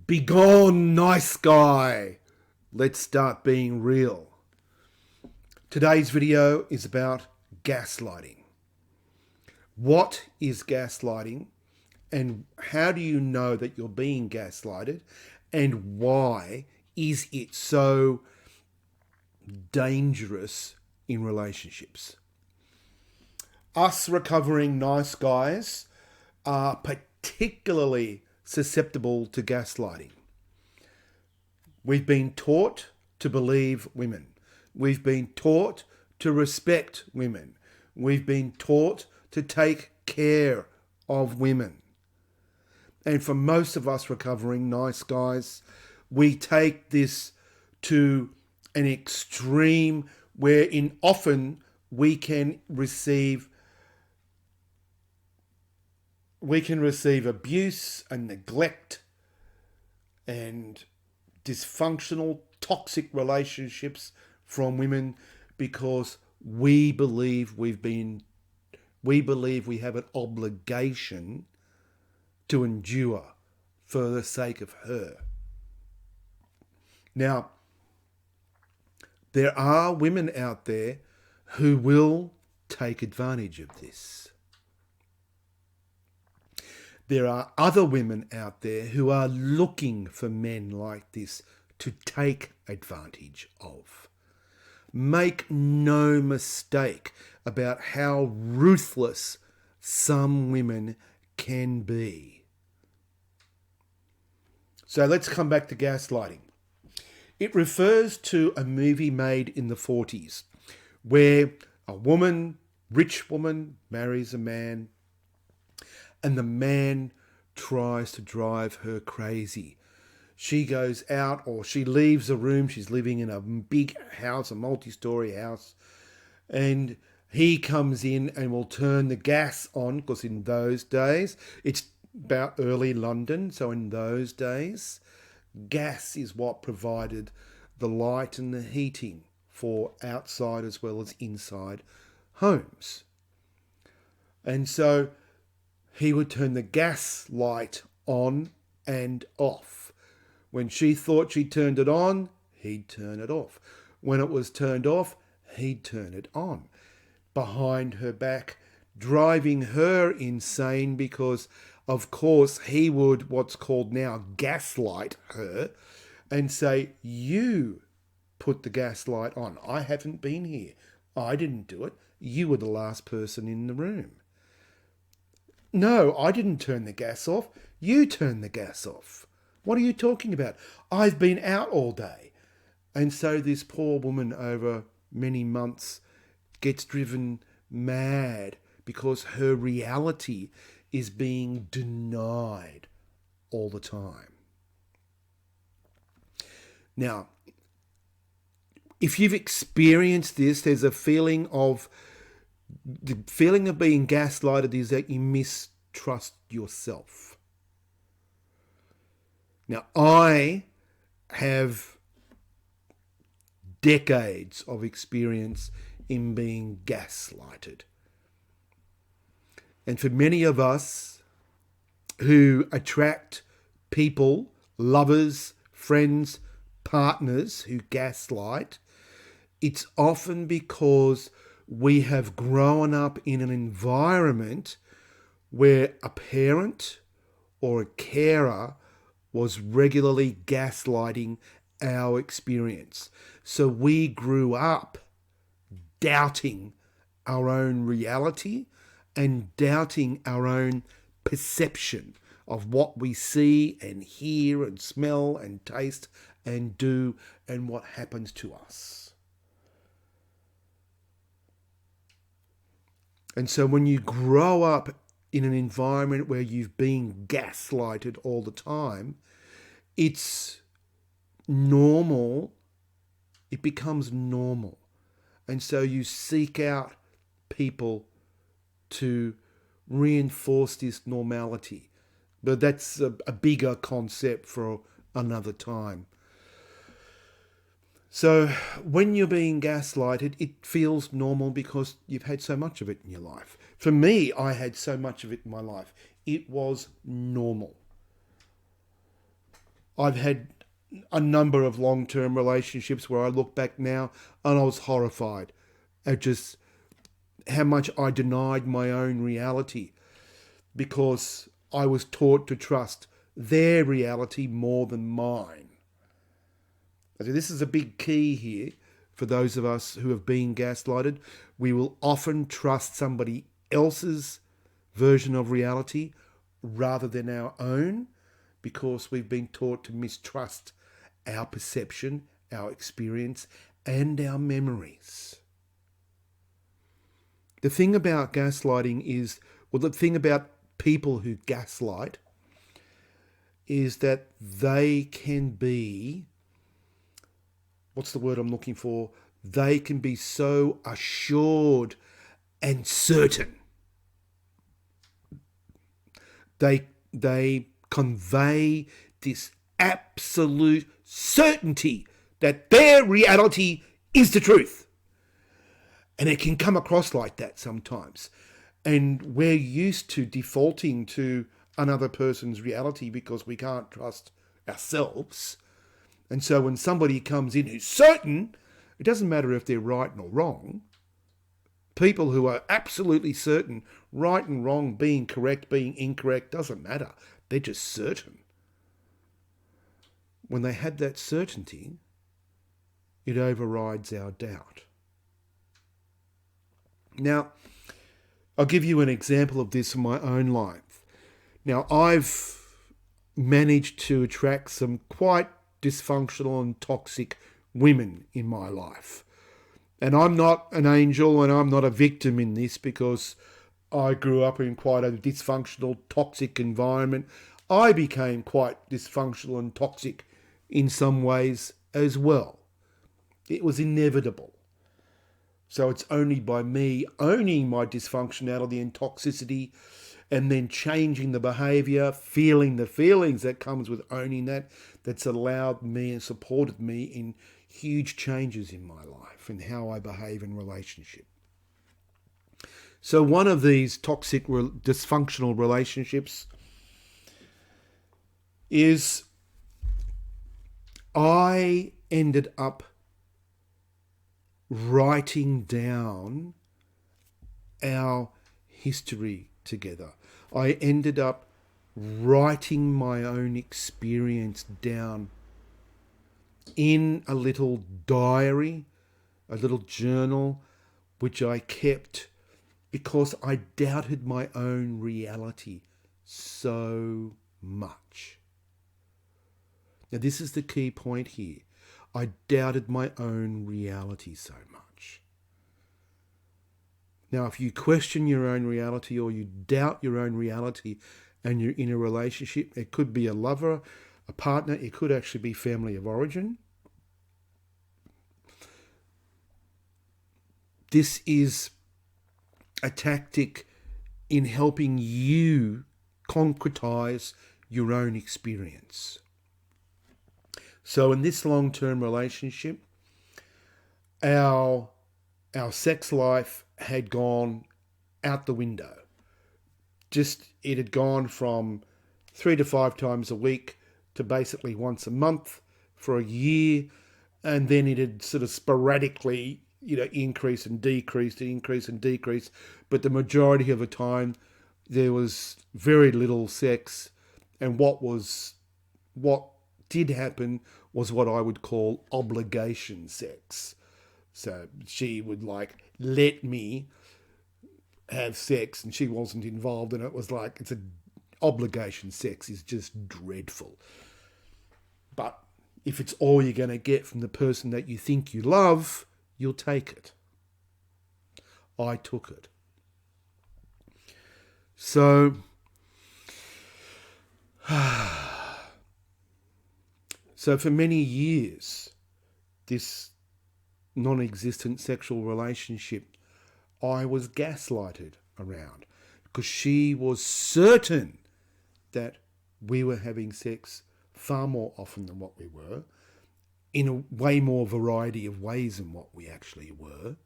Begone, nice guy. Let's start being real. Today's video is about gaslighting. What is gaslighting, and how do you know that you're being gaslighted, and why is it so dangerous in relationships? Us recovering nice guys are particularly susceptible to gaslighting. We've been taught to believe women. We've been taught to respect women. We've been taught to take care of women. And for most of us recovering nice guys, we take this to an extreme wherein often we can receive abuse and neglect and dysfunctional, toxic relationships from women because we believe we have an obligation to endure for the sake of her. Now, there are women out there who will take advantage of this. There are other women out there who are looking for men like this to take advantage of. Make no mistake about how ruthless some women can be. So let's come back to gaslighting. It refers to a movie made in the 40s where a woman, rich woman, marries a man, and the man tries to drive her crazy. She goes out, or she leaves a room. She's living in a big house, a multi-story house. And he comes in and will turn the gas on, because in those days, it's about early London. So in those days, gas is what provided the light and the heating for outside as well as inside homes. And so he would turn the gas light on and off. When she thought she turned it on, he'd turn it off. When it was turned off, he'd turn it on. Behind her back, driving her insane because, of course, he would what's called now gaslight her and say, you put the gas light on. I haven't been here. I didn't do it. You were the last person in the room. No, I didn't turn the gas off. You turned the gas off. What are you talking about? I've been out all day. And so this poor woman over many months gets driven mad because her reality is being denied all the time. Now, if you've experienced this, there's a feeling of the feeling of being gaslighted is that you mistrust yourself. Now, I have decades of experience in being gaslighted. And for many of us who attract people, lovers, friends, partners who gaslight, it's often because we have grown up in an environment where a parent or a carer was regularly gaslighting our experience. So we grew up doubting our own reality and doubting our own perception of what we see and hear and smell and taste and do and what happens to us. And so when you grow up in an environment where you've been gaslighted all the time, it's normal. It becomes normal. And so you seek out people to reinforce this normality. But that's a bigger concept for another time. So when you're being gaslighted, it feels normal because you've had so much of it in your life. For me, I had so much of it in my life. It was normal. I've had a number of long-term relationships where I look back now and I was horrified at just how much I denied my own reality because I was taught to trust their reality more than mine. So this is a big key here for those of us who have been gaslighted. We will often trust somebody else's version of reality rather than our own because we've been taught to mistrust our perception, our experience, and our memories. The thing about gaslighting is, well, the thing about people who gaslight is that they can be, what's the word I'm looking for? They can be so assured and certain. They convey this absolute certainty that their reality is the truth. And it can come across like that sometimes. And we're used to defaulting to another person's reality because we can't trust ourselves. And so when somebody comes in who's certain, it doesn't matter if they're right or wrong. People who are absolutely certain, right and wrong, being correct, being incorrect, doesn't matter. They're just certain. When they have that certainty, it overrides our doubt. Now, I'll give you an example of this in my own life. Now, I've managed to attract some quite dysfunctional and toxic women in my life. And I'm not an angel and I'm not a victim in this because I grew up in quite a dysfunctional, toxic environment. I became quite dysfunctional and toxic in some ways as well. It was inevitable. So it's only by me owning my dysfunctionality and toxicity and then changing the behaviour, feeling the feelings that comes with owning that, that's allowed me and supported me in huge changes in my life and how I behave in relationship. So one of these toxic, dysfunctional relationships is I ended up writing down our history together. I ended up writing my own experience down in a little diary, a little journal, which I kept because I doubted my own reality so much. Now, this is the key point here. I doubted my own reality so much. Now, if you question your own reality or you doubt your own reality and you're in a relationship, it could be a lover, a partner, it could actually be family of origin. This is a tactic in helping you concretize your own experience. So in this long-term relationship, our sex life had gone out the window. It had gone from 3 to 5 times a week to basically once a month for a year, and then it had sort of sporadically, increase and decrease. But the majority of the time, there was very little sex, and what did happen was what I would call obligation sex. So she would let me have sex and she wasn't involved, and it was it's a obligation sex is just dreadful. But if it's all you're going to get from the person that you think you love, you'll take it. I took it. So for many years, this non-existent sexual relationship, I was gaslighted around because she was certain that we were having sex far more often than what we were, in a way more variety of ways than what we actually were.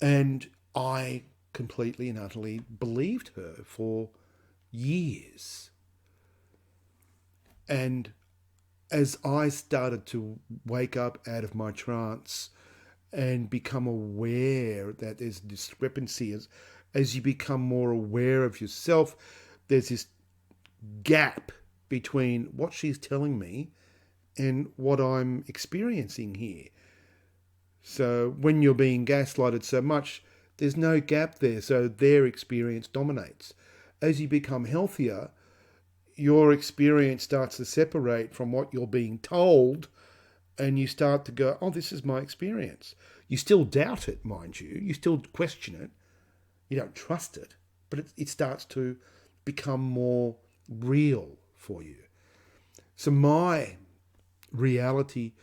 And I completely and utterly believed her for years. And as I started to wake up out of my trance and become aware that there's discrepancy, as you become more aware of yourself, there's this gap between what she's telling me and what I'm experiencing here. So when you're being gaslighted so much, there's no gap there, so their experience dominates. As you become healthier, your experience starts to separate from what you're being told, and you start to go, oh, this is my experience. You still doubt it, mind you. You still question it. You don't trust it, but it starts to become more real for you. So my reality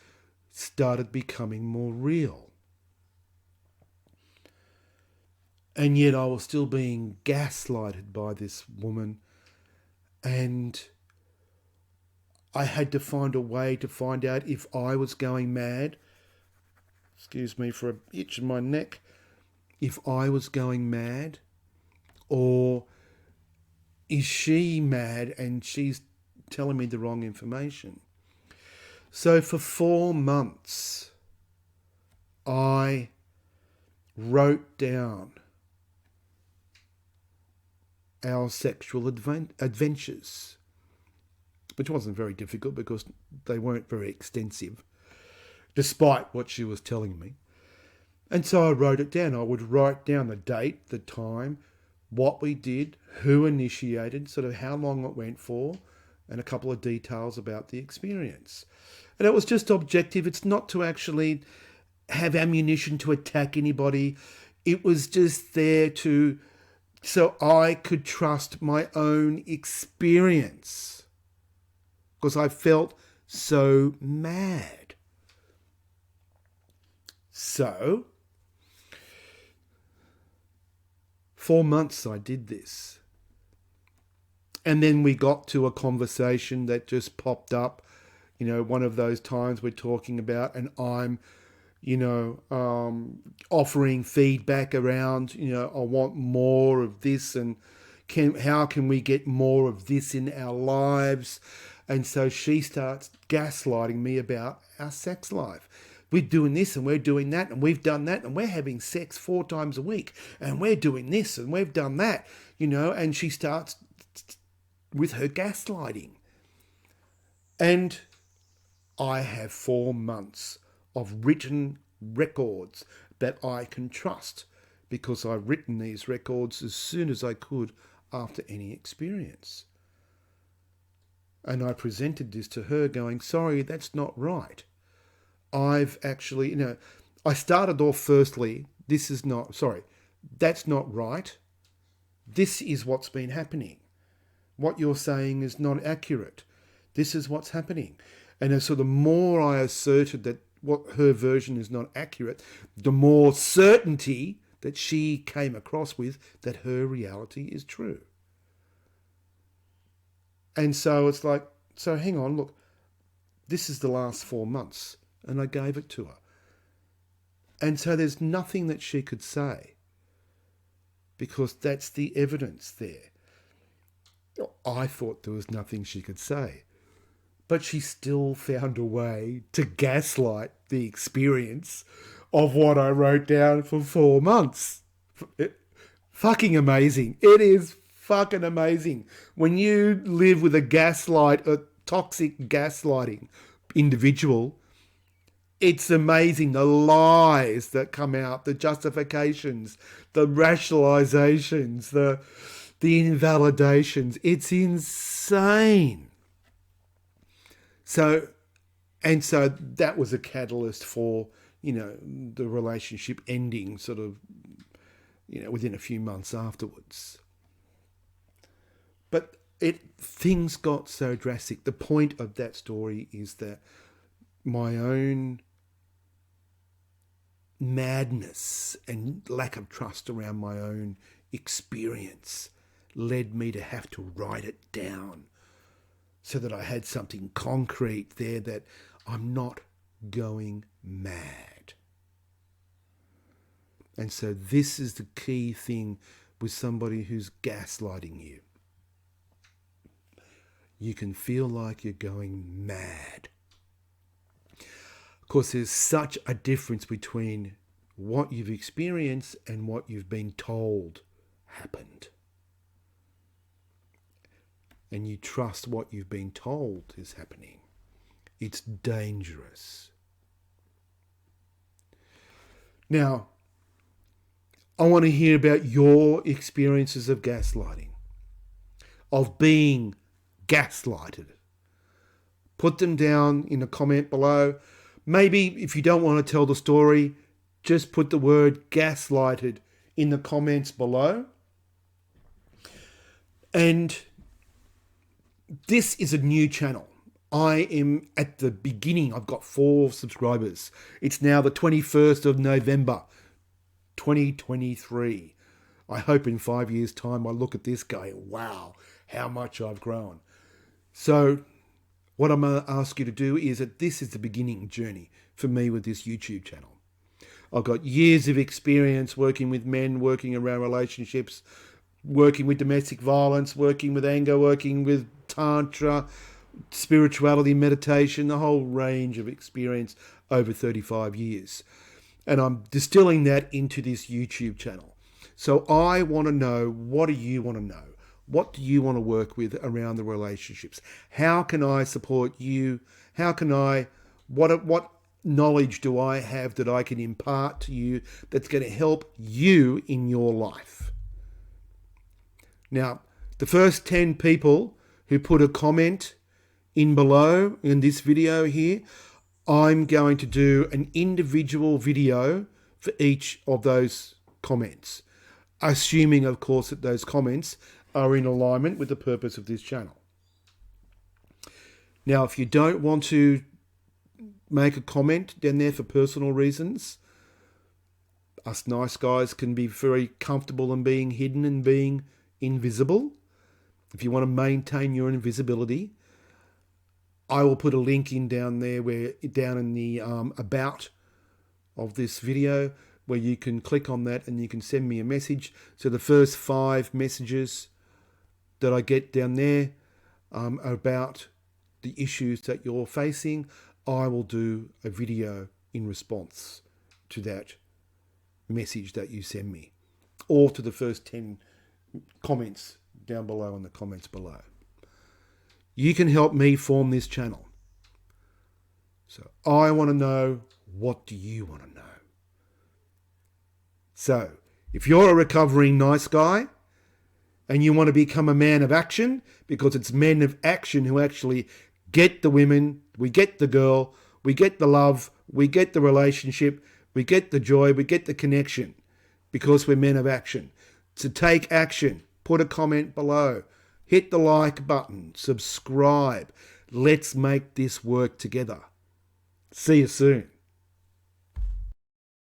started becoming more real. And yet I was still being gaslighted by this woman, and I had to find a way to find out if I was going mad. Excuse me for an itch in my neck. If I was going mad, or is she mad and she's telling me the wrong information? So for 4 months, I wrote down our sexual adventures, which wasn't very difficult because they weren't very extensive, despite what she was telling me. And so I wrote it down. I would write down the date, the time, what we did, who initiated, sort of how long it went for, and a couple of details about the experience. And it was just objective. It's not to actually have ammunition to attack anybody. It was just there so I could trust my own experience, because I felt so mad. So 4 months I did this. And then we got to a conversation that just popped up, one of those times we're talking about, and I'm, offering feedback around, I want more of this, and how can we get more of this in our lives? And so she starts gaslighting me about our sex life. We're doing this and we're doing that and we've done that and we're having sex 4 times a week and we're doing this and we've done that, and she starts with her gaslighting. And I have 4 months of written records that I can trust, because I've written these records as soon as I could after any experience. And I presented this to her going, sorry, that's not right. I've actually, I started off firstly, that's not right. This is what's been happening. What you're saying is not accurate. This is what's happening. And so the more I asserted that what her version is not accurate, the more certainty that she came across with that her reality is true. And so it's like, so hang on, look, this is the last 4 months. And I gave it to her. And so there's nothing that she could say, because that's the evidence there. I thought there was nothing she could say. But she still found a way to gaslight the experience of what I wrote down for 4 months. Fucking amazing. It is fucking amazing. When you live with a toxic gaslighting individual, it's amazing, the lies that come out, the justifications, the rationalizations, the invalidations. It's insane. So that was a catalyst for, the relationship ending sort of, within a few months afterwards. But things got so drastic. The point of that story is that my own madness and lack of trust around my own experience led me to have to write it down, so that I had something concrete there that I'm not going mad. And so this is the key thing with somebody who's gaslighting you. You can feel like you're going mad. because there's such a difference between what you've experienced and what you've been told happened. And you trust what you've been told is happening. It's dangerous. Now, I want to hear about your experiences of gaslighting, of being gaslighted. Put them down in a comment below. Maybe if you don't want to tell the story, just put the word gaslighted in the comments below. And this is a new channel. I am at the beginning. I've got 4 subscribers. It's now the 21st of November, 2023. I hope in 5 years' time I look at this going, wow, how much I've grown. So what I'm going to ask you to do is that this is the beginning journey for me with this YouTube channel. I've got years of experience working with men, working around relationships, working with domestic violence, working with anger, working with tantra, spirituality, meditation, the whole range of experience over 35 years. And I'm distilling that into this YouTube channel. So I want to know, what do you want to know? What do you want to work with around the relationships? How can I support you? How can I, what knowledge do I have that I can impart to you that's going to help you in your life? Now, the first 10 people who put a comment in below in this video here, I'm going to do an individual video for each of those comments, assuming, of course, that those comments are in alignment with the purpose of this channel. Now, if you don't want to make a comment down there for personal reasons, us nice guys can be very comfortable in being hidden and being invisible. If you want to maintain your invisibility, I will put a link in down there, down in the about of this video, where you can click on that and you can send me a message. So the first 5 messages that I get down there about the issues that you're facing, I will do a video in response to that message that you send me, or to the first 10 comments down below in the comments below. You can help me form this channel. So I want to know, what do you want to know? So if you're a recovering nice guy and you want to become a man of action, because it's men of action who actually get the women, we get the girl, we get the love, we get the relationship, we get the joy, we get the connection, because we're men of action. To take action, put a comment below, hit the like button, subscribe. Let's make this work together. See you soon.